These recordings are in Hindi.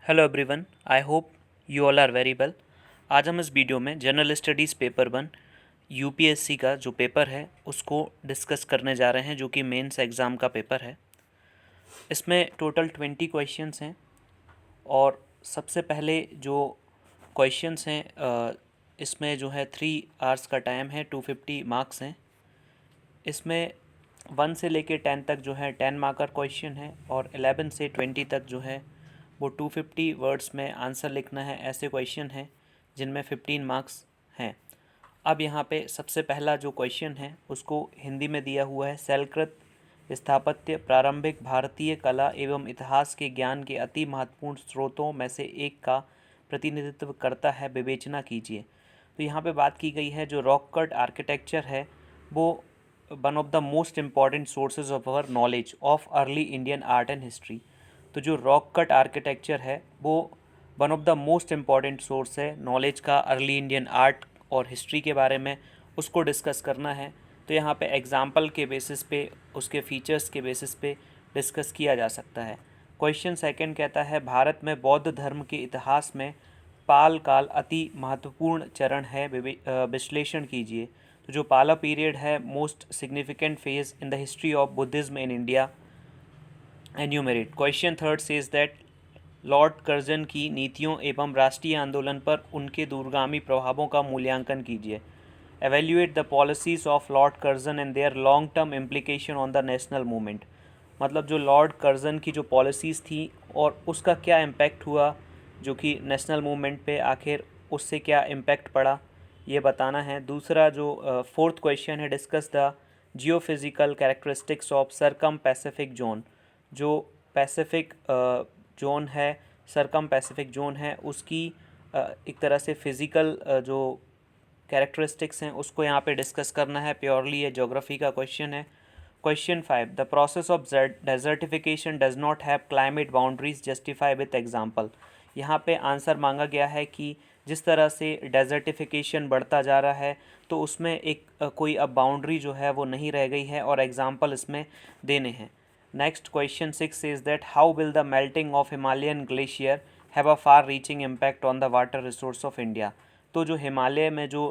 Hello everyone, I hope you all are very well. आज हम इस वीडियो में जनरल स्टडीज़ पेपर 1 यूपीएससी का जो पेपर है उसको डिस्कस करने जा रहे हैं, जो कि मेंस एग्ज़ाम का पेपर है। इसमें टोटल 20 क्वेश्चंस हैं और सबसे पहले जो क्वेश्चंस हैं इसमें जो है 3 आवर्स का टाइम है, 250 मार्क्स हैं। इसमें 1 से लेके 10 तक जो है 10 मार्कर क्वेश्चन है और 11 से 20 तक जो है वो 250 वर्ड्स में आंसर लिखना है। ऐसे क्वेश्चन हैं जिनमें 15 मार्क्स हैं। अब यहाँ पे सबसे पहला जो क्वेश्चन है उसको हिंदी में दिया हुआ है। शैलकृत स्थापत्य प्रारंभिक भारतीय कला एवं इतिहास के ज्ञान के अति महत्वपूर्ण स्रोतों में से एक का प्रतिनिधित्व करता है, विवेचना कीजिए। तो यहाँ पे बात की गई है जो रॉक कट आर्किटेक्चर है वो one of the most important sources of our knowledge of early Indian art and history. तो जो रॉक कट आर्किटेक्चर है वो one of the most important source है नॉलेज का अर्ली इंडियन आर्ट और हिस्ट्री के बारे में, उसको डिस्कस करना है। तो यहाँ पे एग्जाम्पल के बेसिस पे, उसके फीचर्स के बेसिस पे डिस्कस किया जा सकता है। क्वेश्चन सेकंड कहता है भारत में बौद्ध धर्म के इतिहास में पाल काल अति महत्वपूर्ण चरण है, विश्लेषण कीजिए। तो जो पाला पीरियड है most significant phase in the history of Buddhism in India, enumerate. Question third says that Lord Curzon की नीतियों एवं राष्ट्रीय आंदोलन पर उनके दूरगामी प्रभावों का मूल्यांकन कीजिए। Evaluate the policies of Lord Curzon and their long term implication on the national movement. मतलब जो लॉर्ड कर्जन की जो पॉलिसीज़ थी और उसका क्या इम्पैक्ट हुआ, जो कि नेशनल मूवमेंट पे आखिर उससे क्या इम्पैक्ट पड़ा, ये बताना है। दूसरा जो फोर्थ क्वेश्चन है, discuss the geophysical characteristics of circum Pacific zone. जो पैसिफिक जोन है, सरकम पैसिफिक जोन है, उसकी एक तरह से फिज़िकल जो कैरेक्टरिस्टिक्स हैं उसको यहाँ पे डिस्कस करना है। प्योरली ये ज्योग्राफी का क्वेश्चन है। Question 5, the process of desertification does not have climate boundaries, justify with example. यहाँ पे आंसर मांगा गया है कि जिस तरह से डेजर्टिफिकेशन बढ़ता जा रहा है तो उसमें एक कोई अब बाउंड्री जो है वो नहीं रह गई है और एग्जांपल इसमें देने हैं। Next question 6 is that how will the melting of Himalayan glacier have a far reaching impact on the water resource of India. तो जो हिमालय में जो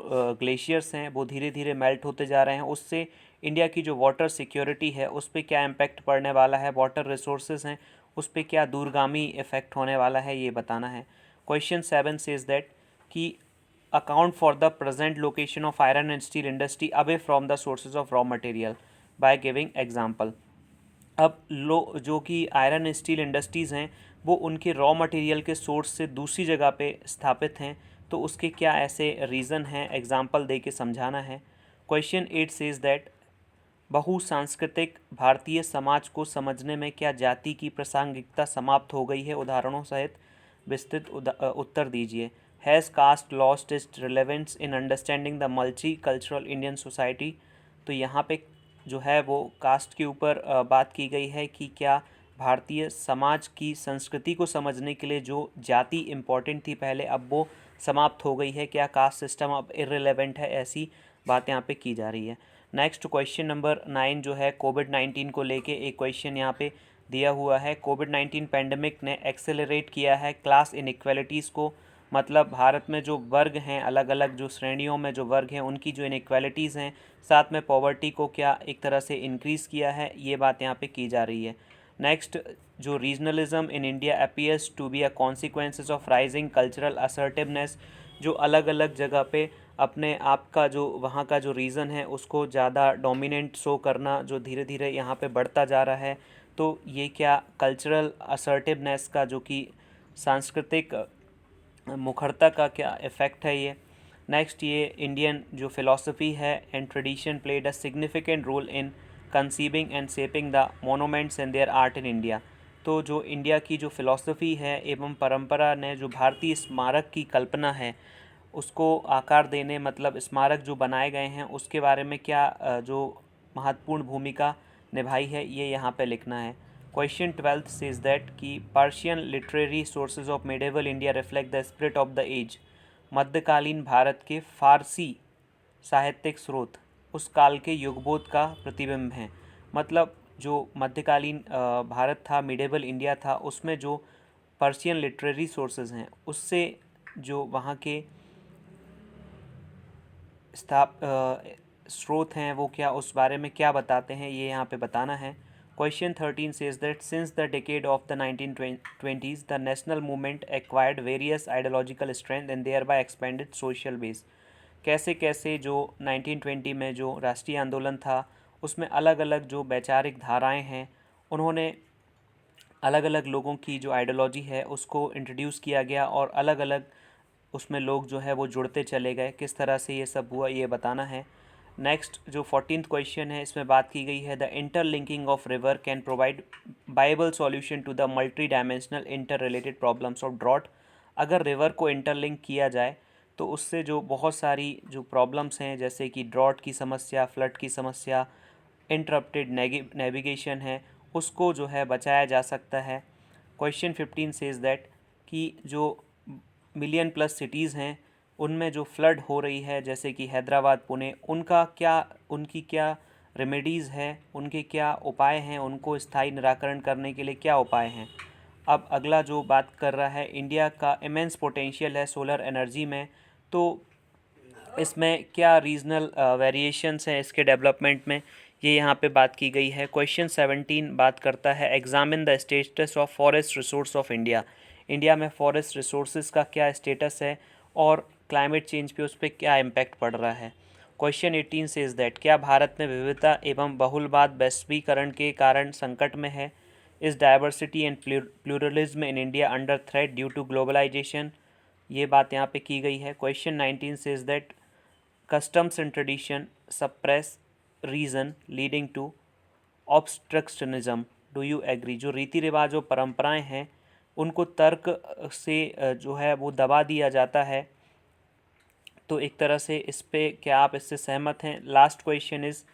ग्लेशियर्स हैं वो धीरे धीरे मेल्ट होते जा रहे हैं, उससे इंडिया की जो वाटर सिक्योरिटी है उस पर क्या इम्पैक्ट पड़ने वाला है, वाटर रिसोर्सेज हैं उस पर क्या दूरगामी इफेक्ट होने वाला है, ये बताना है। क्वेश्चन 7 सेज दैट कि account for the present location of iron and steel industry away from the sources of raw material by giving example. अब जो कि आयरन स्टील इंडस्ट्रीज़ हैं वो उनके रॉ मटेरियल के सोर्स से दूसरी जगह पे स्थापित हैं, तो उसके क्या ऐसे रीज़न हैं, एग्जाम्पल दे के समझाना है। Question 8 says that बहुसांस्कृतिक Bharatiya Samaj को समझने में क्या जाति की प्रासंगिकता समाप्त हो गई है, उदाहरणों सहित विस्तृत उत्तर दीजिए। Has caste lost its relevance in understanding the multi cultural Indian society. तो यहाँ पे जो है वो कास्ट के ऊपर बात की गई है कि क्या भारतीय समाज की संस्कृति को समझने के लिए जो जाति इम्पॉर्टेंट थी पहले, अब वो समाप्त हो गई है, क्या कास्ट सिस्टम अब इररिलेवेंट है, ऐसी बात यहाँ पे की जा रही है। नेक्स्ट क्वेश्चन नंबर 9 जो है कोविड-19 को लेके एक क्वेश्चन यहाँ पे दिया हुआ है। कोविड-19 पेंडेमिक ने एक्सेलरेट किया है क्लास इनइक्वालिटीज़ को। मतलब भारत में जो वर्ग हैं, अलग अलग जो श्रेणियों में जो वर्ग हैं उनकी जो इनइक्वालिटीज़ हैं, साथ में पॉवर्टी को क्या एक तरह से इंक्रीज़ किया है, ये बात यहाँ पे की जा रही है। नेक्स्ट, जो regionalism in India appears to be a consequences of rising cultural assertiveness. जो अलग अलग जगह पे अपने आप का जो वहाँ का जो रीज़न है उसको ज़्यादा डोमिनेंट शो करना जो धीरे धीरे यहाँ पे बढ़ता जा रहा है, तो ये क्या कल्चरल असर्टिवनेस का, जो कि सांस्कृतिक मुखरता का क्या इफ़ेक्ट है ये। नेक्स्ट, ये इंडियन जो फ़िलासफ़ी है and tradition played a significant role in conceiving and shaping the monuments and their art in India. तो जो इंडिया की जो फ़िलासफ़ी है एवं परंपरा ने जो भारतीय स्मारक की कल्पना है उसको आकार देने, मतलब स्मारक जो बनाए गए हैं उसके बारे में क्या जो महत्वपूर्ण भूमिका निभाई है, ये यहाँ पे लिखना है। क्वेश्चन 12 सेज दैट कि Persian literary sources of medieval India reflect the spirit of the age. मध्यकालीन भारत के फारसी साहित्यिक स्रोत उस काल के युगबोध का प्रतिबिंब हैं। मतलब जो मध्यकालीन भारत था, मिडेवल इंडिया था, उसमें जो पर्शियन लिटरेरी सोर्सेज हैं उससे जो वहाँ के स्रोत हैं वो क्या, उस बारे में क्या बताते हैं, ये यहाँ पे बताना है। Question 13 says that since the decade of the 1920s the national movement acquired various ideological strength and thereby expanded social base। कैसे कैसे जो 1920 में जो राष्ट्रीय आंदोलन था उसमें अलग अलग जो वैचारिक धाराएं हैं उन्होंने अलग अलग लोगों की जो आइडियोलॉजी है उसको इंट्रोड्यूस किया गया और अलग अलग उसमें लोग जो है वो जुड़ते चले गए। किस तरह से ये सब हुआ ये बताना है। नेक्स्ट जो 14th क्वेश्चन है इसमें बात की गई है the interlinking of river can provide viable solution to the multi dimensional inter related problems of drought. अगर रिवर को इंटरलिंक किया जाए तो उससे जो बहुत सारी जो प्रॉब्लम्स हैं जैसे कि ड्रॉट की समस्या, फ्लड की समस्या, इंटरप्टेड नेविगेशन है, उसको जो है बचाया जा सकता है। क्वेश्चन 15 सेज दैट कि जो मिलियन प्लस सिटीज़ हैं उनमें जो फ्लड हो रही है जैसे कि हैदराबाद, पुणे, उनकी क्या रेमेडीज़ है, उनके क्या उपाय हैं, उनको स्थायी निराकरण करने के लिए क्या उपाय हैं। अब अगला जो बात कर रहा है इंडिया का इमेंस पोटेंशियल है सोलर एनर्जी में, तो इसमें क्या रीजनल वेरिएशंस हैं इसके डेवलपमेंट में, ये यहाँ पे बात की गई है। क्वेश्चन 17 बात करता है examine the status of forest resource of India. India में फॉरेस्ट रिसोर्सेज का क्या स्टेटस है और क्लाइमेट चेंज पे उस पर क्या इम्पैक्ट पड़ रहा है। क्वेश्चन 18 सेज दैट क्या भारत में विविधता एवं बहुलवाद वैश्वीकरण के कारण संकट में है। Is diversity and pluralism in India under threat due to globalisation, ये बात यहाँ पे की गई है। Question 19 says that customs and tradition suppress reason leading to obstructionism, do you agree। जो रीति रिवाज और परंपराएं हैं उनको तर्क से जो है वो दबा दिया जाता है, तो एक तरह से इस पे क्या आप इससे सहमत हैं। Last question is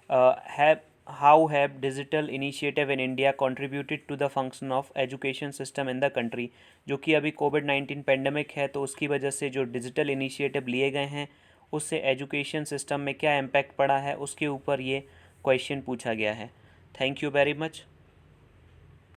have how have digital initiative in India contributed to the function of education system in the country. जो कि अभी कोविड-19 पेंडेमिक है तो उसकी वजह से जो डिजिटल इनिशिएटिव लिए गए हैं उससे एजुकेशन सिस्टम में क्या इम्पैक्ट पड़ा है उसके ऊपर ये क्वेश्चन पूछा गया है। Thank you very much.